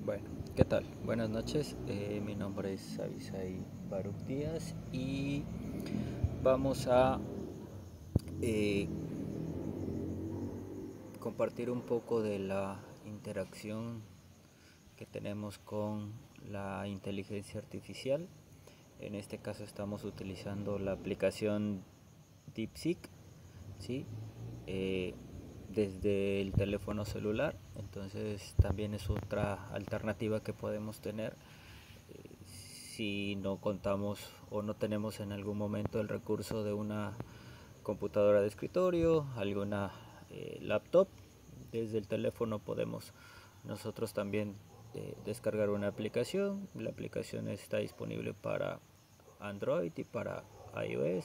Bueno, ¿qué tal? Buenas noches, mi nombre es Avisai Baruch Díaz y vamos a eh, compartir un poco de la interacción que tenemos con la inteligencia artificial. En este caso estamos utilizando la aplicación DeepSeek, ¿sí? Eh, desde el teléfono celular, entonces también es otra alternativa que podemos tener si no contamos o no tenemos en algún momento el recurso de una computadora de escritorio, alguna laptop. Desde el teléfono podemos nosotros también descargar una aplicación. La aplicación está disponible para Android y para iOS.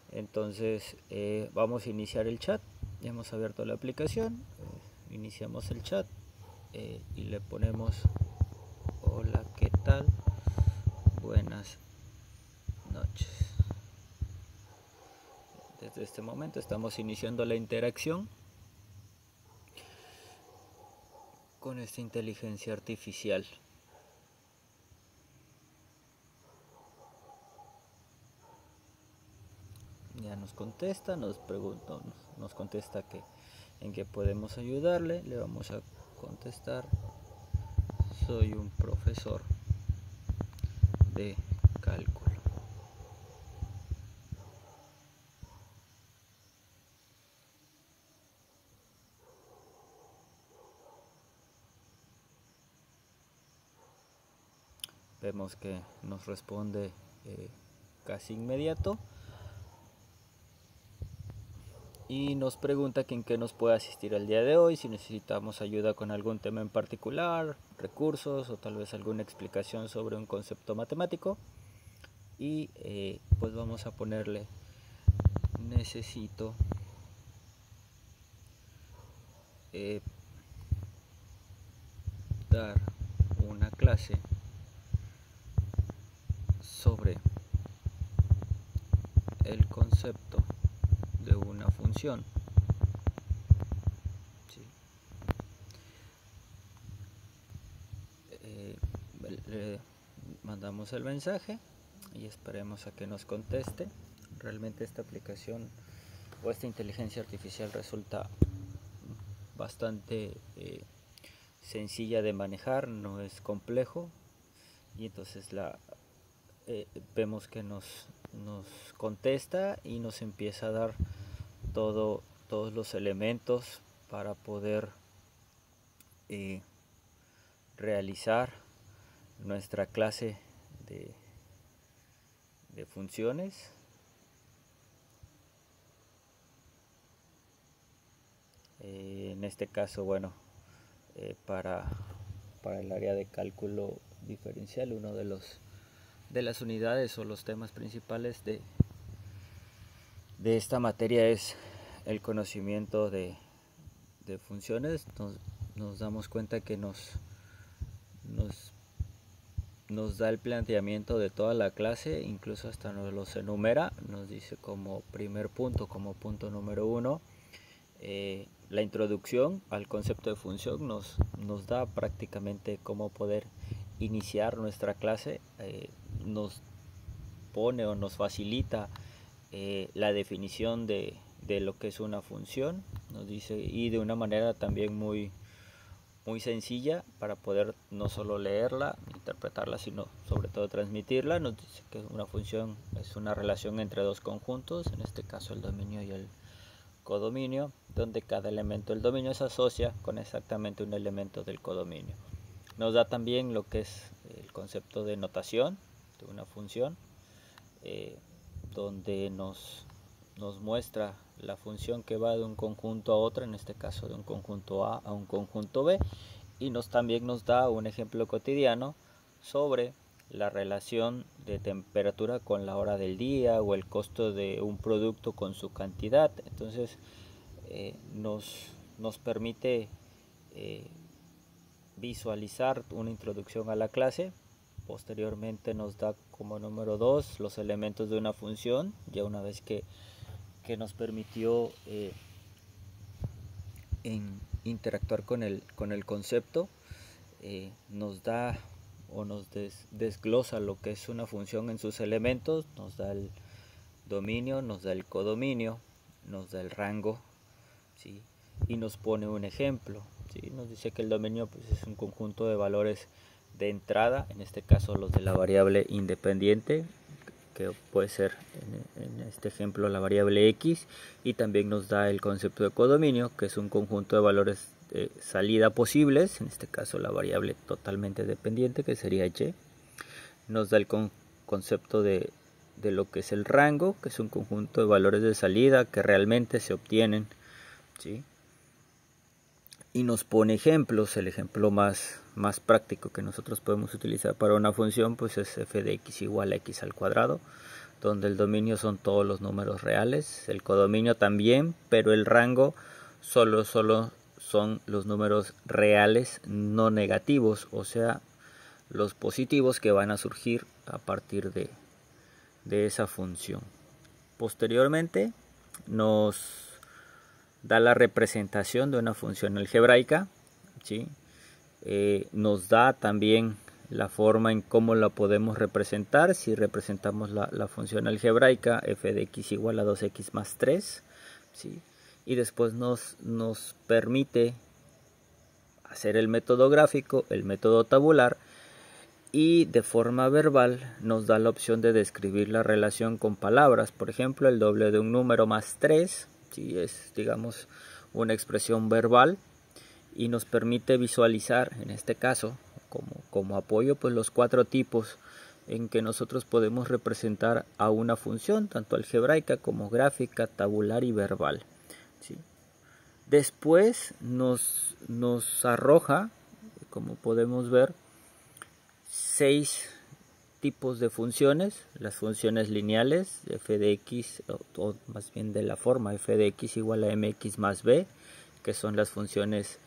Entonces vamos a iniciar el chat. Ya hemos abierto la aplicación, iniciamos el chat y le ponemos hola, ¿qué tal? Buenas noches. Desde este momento estamos iniciando la interacción con esta inteligencia artificial. Ya nos contesta, nos pregunta, nos contesta que en qué podemos ayudarle. Le vamos a contestar: soy un profesor de cálculo. Vemos que nos responde casi inmediato y nos pregunta que en qué nos puede asistir el día de hoy, si necesitamos ayuda con algún tema en particular, recursos o tal vez alguna explicación sobre un concepto matemático. Y pues vamos a ponerle: necesito dar una clase sobre el concepto de una función. ¿Sí? Le mandamos el mensaje y esperemos a que nos conteste. Realmente esta aplicación o esta inteligencia artificial resulta bastante sencilla de manejar, no es complejo, y entonces vemos que nos contesta y nos empieza a dar todos los elementos para poder realizar nuestra clase de funciones. En este caso, bueno, para el área de cálculo diferencial, uno de las unidades o los temas principales de esta materia es el conocimiento de funciones. Nos damos cuenta que nos da el planteamiento de toda la clase, incluso hasta nos los enumera, nos dice como primer punto, como punto número 1, la introducción al concepto de función. Nos da prácticamente cómo poder iniciar nuestra clase, nos pone o nos facilita la definición de lo que es una función, nos dice, y de una manera también muy sencilla para poder no solo leerla, interpretarla, sino sobre todo transmitirla. Nos dice que una función es una relación entre dos conjuntos, en este caso el dominio y el codominio, donde cada elemento del dominio se asocia con exactamente un elemento del codominio. Nos da también lo que es el concepto de notación de una función, donde nos muestra la función que va de un conjunto a otro, en este caso de un conjunto A a un conjunto B, y también nos da un ejemplo cotidiano sobre la relación de temperatura con la hora del día o el costo de un producto con su cantidad. Entonces nos permite visualizar una introducción a la clase. Posteriormente nos da como número 2 los elementos de una función, ya una vez que nos permitió interactuar con el concepto. nos da o nos desglosa lo que es una función en sus elementos, nos da el dominio, nos da el codominio, nos da el rango, ¿sí? Y nos pone un ejemplo, ¿sí? Nos dice que el dominio pues, es un conjunto de valores de entrada, en este caso los de la variable independiente, que puede ser en este ejemplo la variable x, y también nos da el concepto de codominio, que es un conjunto de valores de salida posibles, en este caso la variable totalmente dependiente, que sería y. Nos da el concepto de lo que es el rango, que es un conjunto de valores de salida que realmente se obtienen, ¿sí? Y nos pone ejemplos. El ejemplo más práctico que nosotros podemos utilizar para una función pues es f de x igual a x al cuadrado, donde el dominio son todos los números reales, el codominio también, pero el rango solo son los números reales no negativos, o sea, los positivos que van a surgir a partir de esa función. Posteriormente nos da la representación de una función algebraica, ¿sí? Nos da también la forma en cómo la podemos representar. Si representamos la función algebraica f de x igual a 2x más 3, ¿sí? Y después nos permite hacer el método gráfico, el método tabular, y de forma verbal nos da la opción de describir la relación con palabras. Por ejemplo, el doble de un número más 3, ¿sí? Es, digamos, una expresión verbal, y nos permite visualizar, en este caso, como apoyo, pues los 4 tipos en que nosotros podemos representar a una función, tanto algebraica como gráfica, tabular y verbal, ¿sí? Después nos arroja, como podemos ver, 6 tipos de funciones. Las funciones lineales, f de x, o más bien de la forma f de x igual a mx más b, que son las funciones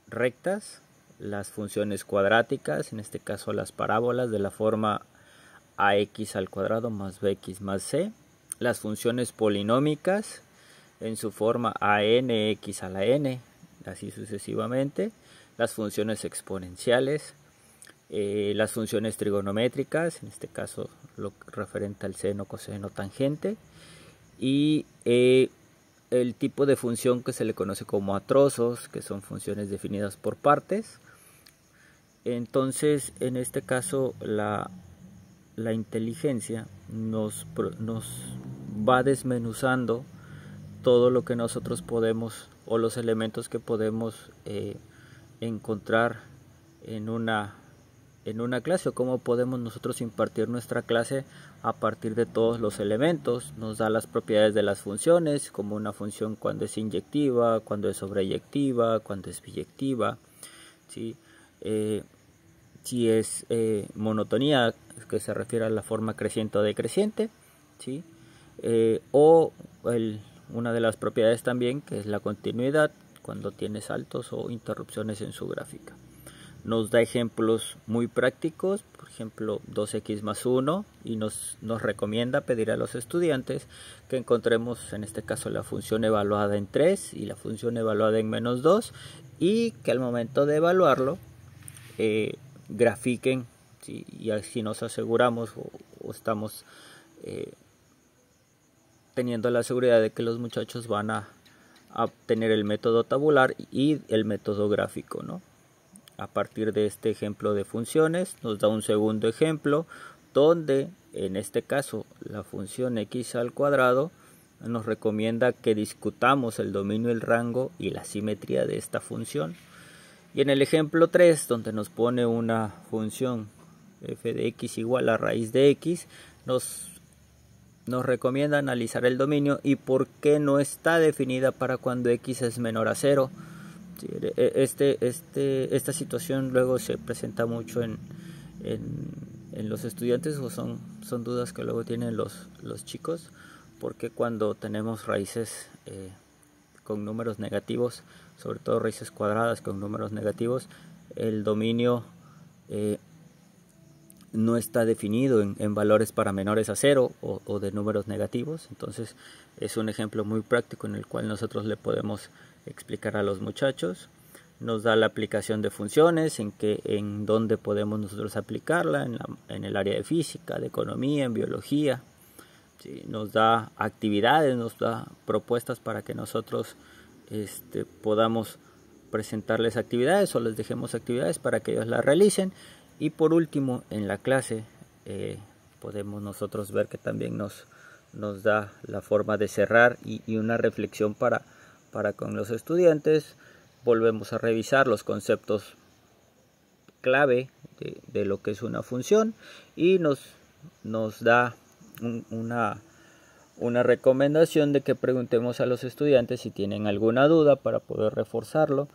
rectas. Las funciones cuadráticas, en este caso las parábolas, de la forma ax al cuadrado más bx más c. Las funciones polinómicas en su forma anx a la n, así sucesivamente. Las funciones exponenciales, las funciones trigonométricas, en este caso lo referente al seno, coseno, tangente, y el tipo de función que se le conoce como a trozos, que son funciones definidas por partes. Entonces, en este caso, la inteligencia nos va desmenuzando todo lo que nosotros podemos, o los elementos que podemos encontrar en una clase, o cómo podemos nosotros impartir nuestra clase a partir de todos los elementos. Nos da las propiedades de las funciones, como una función cuando es inyectiva, cuando es sobreyectiva, cuando es biyectiva, ¿sí? Si es monotonía, que se refiere a la forma creciente o decreciente, ¿sí? O una de las propiedades también, que es la continuidad, cuando tiene saltos o interrupciones en su gráfica. Nos da ejemplos muy prácticos, por ejemplo 2x más 1, y nos recomienda pedir a los estudiantes que encontremos en este caso la función evaluada en 3 y la función evaluada en menos 2, y que al momento de evaluarlo grafiquen, ¿sí? Y así nos aseguramos o estamos teniendo la seguridad de que los muchachos van a obtener el método tabular y el método gráfico, ¿no? A partir de este ejemplo de funciones nos da un segundo ejemplo donde en este caso la función x al cuadrado nos recomienda que discutamos el dominio, el rango y la simetría de esta función. Y en el ejemplo 3, donde nos pone una función f de x igual a raíz de x, nos recomienda analizar el dominio y por qué no está definida para cuando x es menor a 0. Esta situación luego se presenta mucho en los estudiantes, o son dudas que luego tienen los chicos, porque cuando tenemos raíces con números negativos, sobre todo raíces cuadradas con números negativos, el dominio no está definido en valores para menores a 0 o de números negativos. Entonces es un ejemplo muy práctico en el cual nosotros le podemos explicar a los muchachos. nos da la aplicación de funciones, en dónde podemos nosotros aplicarla, en el área de física, de economía, en biología. ¿Sí? Nos da actividades, nos da propuestas para que nosotros podamos presentarles actividades o les dejemos actividades para que ellos las realicen. Y por último, en la clase podemos nosotros ver que también nos da la forma de cerrar y una reflexión para con los estudiantes. Volvemos a revisar los conceptos clave de lo que es una función y nos da una recomendación de que preguntemos a los estudiantes si tienen alguna duda para poder reforzarlo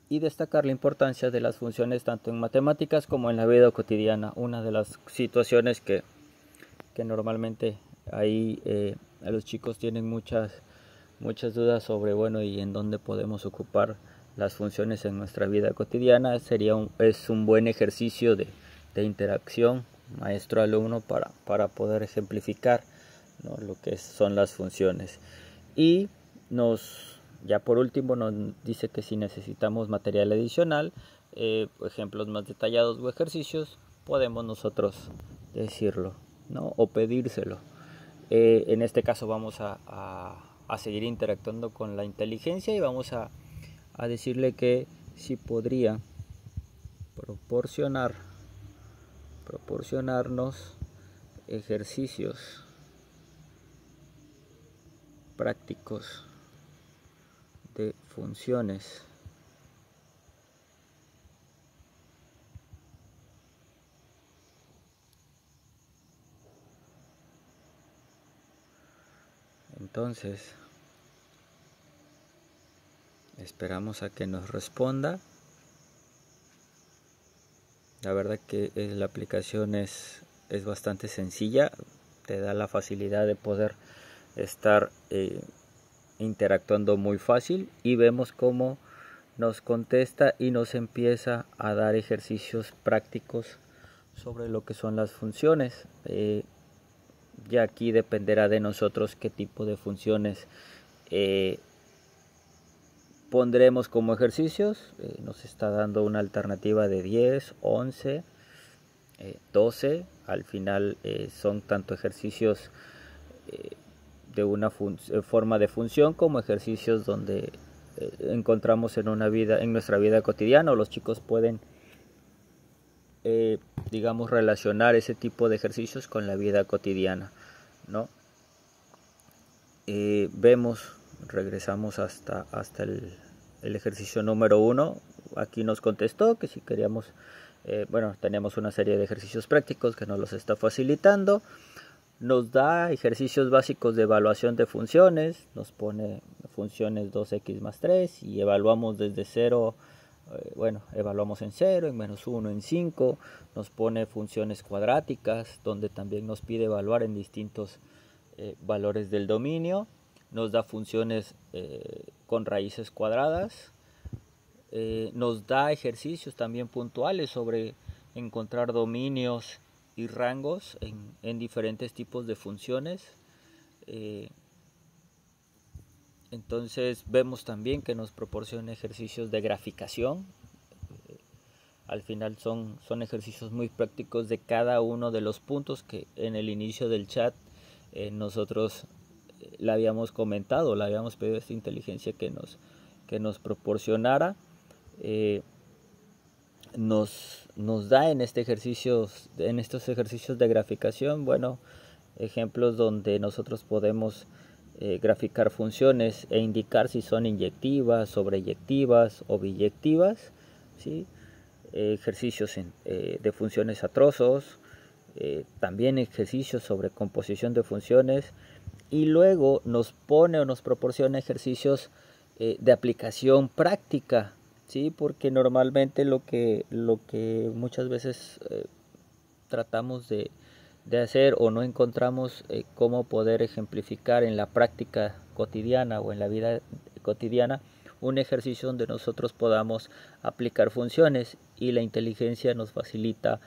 y destacar la importancia de las funciones tanto en matemáticas como en la vida cotidiana. Una de las situaciones que normalmente ahí los chicos tienen muchas dudas sobre, bueno, y en dónde podemos ocupar las funciones en nuestra vida cotidiana. Es un buen ejercicio de interacción maestro-alumno para poder ejemplificar, ¿no?, lo que son las funciones. Y ya por último nos dice que si necesitamos material adicional, ejemplos más detallados o ejercicios, podemos nosotros decirlo, ¿no?, o pedírselo. En este caso vamos a seguir interactuando con la inteligencia y vamos a decirle que si podría proporcionarnos ejercicios prácticos de funciones entonces esperamos a que nos responda. La verdad que la aplicación es bastante sencilla, te da la facilidad de poder estar interactuando muy fácil y vemos cómo nos contesta y nos empieza a dar ejercicios prácticos sobre lo que son las funciones. Ya aquí dependerá de nosotros qué tipo de funciones pondremos como ejercicios. Nos está dando una alternativa de 10, 11, 12. Al final son tanto ejercicios de una forma de función como ejercicios donde encontramos en nuestra vida cotidiana, o los chicos pueden digamos relacionar ese tipo de ejercicios con la vida cotidiana, ¿no? Regresamos hasta el ejercicio número 1. Aquí nos contestó que si queríamos, tenemos una serie de ejercicios prácticos que nos los está facilitando. Nos da ejercicios básicos de evaluación de funciones, nos pone funciones 2x más 3 y evaluamos desde 0, evaluamos en 0, en -1, en 5, nos pone funciones cuadráticas, donde también nos pide evaluar en distintos valores del dominio, nos da funciones con raíces cuadradas, nos da ejercicios también puntuales sobre encontrar dominios y rangos en diferentes tipos de funciones. Entonces vemos también que nos proporciona ejercicios de graficación. Al final son ejercicios muy prácticos de cada uno de los puntos que en el inicio del chat nosotros le habíamos comentado, le habíamos pedido a esta inteligencia que nos proporcionara. Nos da en estos ejercicios de graficación, ejemplos donde nosotros podemos graficar funciones e indicar si son inyectivas, sobreyectivas o biyectivas, ¿sí? Ejercicios de funciones a trozos, también ejercicios sobre composición de funciones, y luego nos pone o nos proporciona ejercicios de aplicación práctica, ¿sí? Porque normalmente lo que muchas veces tratamos de hacer o no encontramos cómo poder ejemplificar en la práctica cotidiana o en la vida cotidiana un ejercicio donde nosotros podamos aplicar funciones, y la inteligencia nos facilita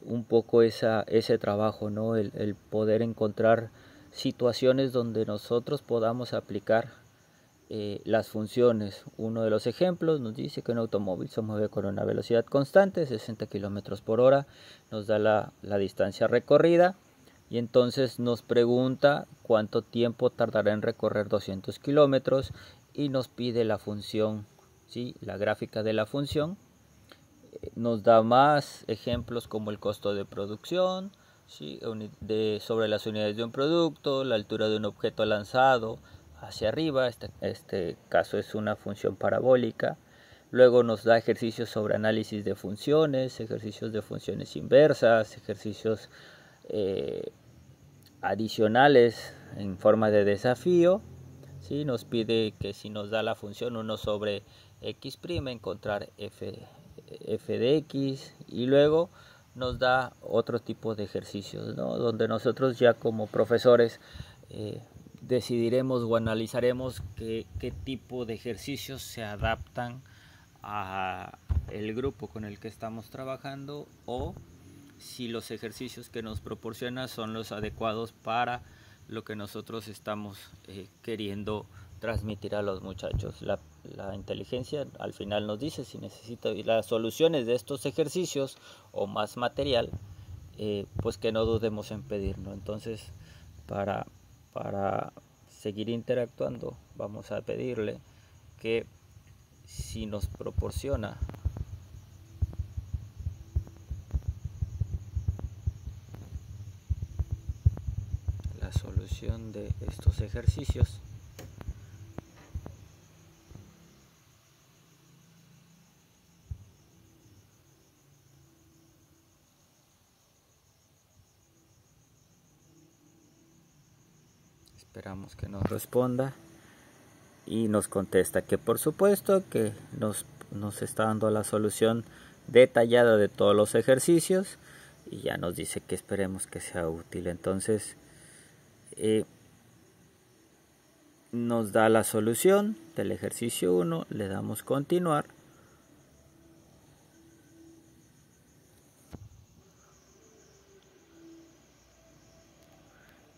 un poco ese trabajo, ¿no? El poder encontrar situaciones donde nosotros podamos aplicar las funciones. Uno de los ejemplos nos dice que un automóvil se mueve con una velocidad constante, 60 km por hora, nos da la distancia recorrida y entonces nos pregunta cuánto tiempo tardará en recorrer 200 kilómetros y nos pide la función, ¿sí? La gráfica de la función. Nos da más ejemplos como el costo de producción, ¿sí? Sobre las unidades de un producto, la altura de un objeto lanzado hacia arriba, este caso es una función parabólica. Luego nos da ejercicios sobre análisis de funciones, ejercicios de funciones inversas, ejercicios adicionales en forma de desafío. ¿Sí? Nos pide que si nos da la función 1 sobre x', encontrar f de x, y luego nos da otro tipo de ejercicios, ¿no? Donde nosotros ya como profesores decidiremos o analizaremos qué tipo de ejercicios se adaptan a el grupo con el que estamos trabajando, o si los ejercicios que nos proporciona son los adecuados para lo que nosotros estamos queriendo transmitir a los muchachos. La inteligencia al final nos dice si necesita las soluciones de estos ejercicios o más material, pues que no dudemos en pedirlo. Entonces, para seguir interactuando, vamos a pedirle que si nos proporciona la solución de estos ejercicios, esperamos que nos responda y nos contesta que por supuesto que nos está dando la solución detallada de todos los ejercicios y ya nos dice que esperemos que sea útil. Entonces nos da la solución del ejercicio 1, le damos continuar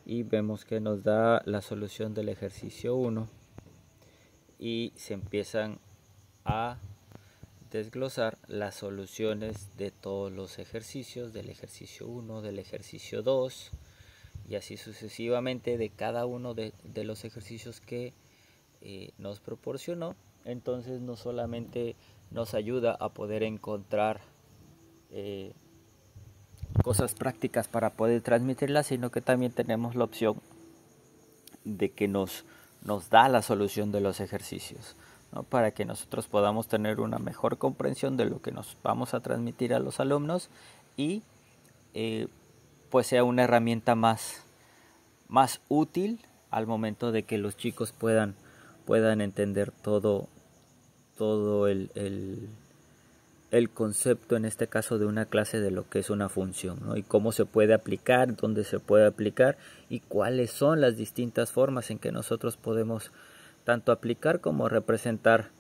y vemos que nos da la solución del ejercicio 1 y se empiezan a desglosar las soluciones de todos los ejercicios, del ejercicio 1, del ejercicio 2 y así sucesivamente de cada uno de los ejercicios que nos proporcionó. Entonces no solamente nos ayuda a poder encontrar cosas prácticas para poder transmitirlas, sino que también tenemos la opción de que nos da la solución de los ejercicios, ¿no? Para que nosotros podamos tener una mejor comprensión de lo que nos vamos a transmitir a los alumnos y pues sea una herramienta más útil al momento de que los chicos puedan entender todo el concepto, en este caso de una clase, de lo que es una función, ¿no? Y cómo se puede aplicar, dónde se puede aplicar y cuáles son las distintas formas en que nosotros podemos tanto aplicar como representar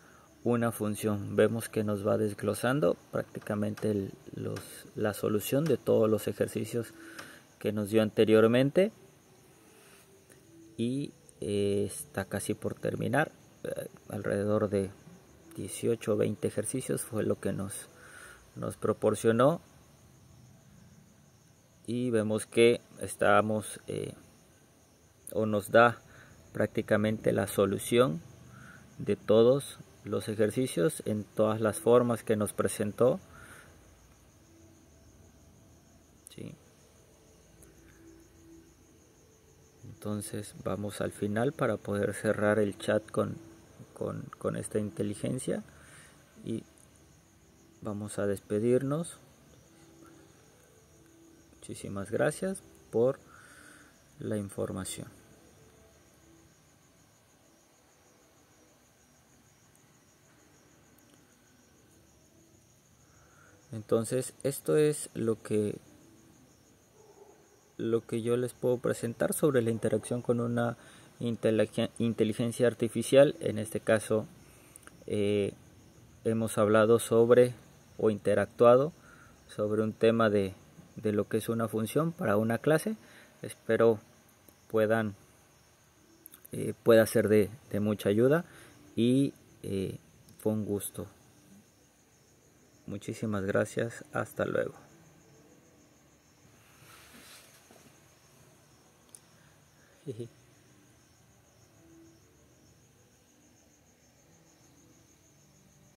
una función. Vemos que nos va desglosando prácticamente la solución de todos los ejercicios que nos dio anteriormente y está casi por terminar. Alrededor de 18 o 20 ejercicios fue lo que nos proporcionó y vemos que estamos o nos da prácticamente la solución de todos los ejercicios en todas las formas que nos presentó. ¿Sí? Entonces vamos al final para poder cerrar el chat con esta inteligencia y vamos a despedirnos. Muchísimas gracias por la información. Entonces esto es lo que yo les puedo presentar sobre la interacción con una inteligencia artificial. En este caso hemos hablado sobre o interactuado sobre un tema de lo que es una función para una clase. Espero puedan pueda ser de mucha ayuda y fue un gusto. Muchísimas gracias, hasta luego.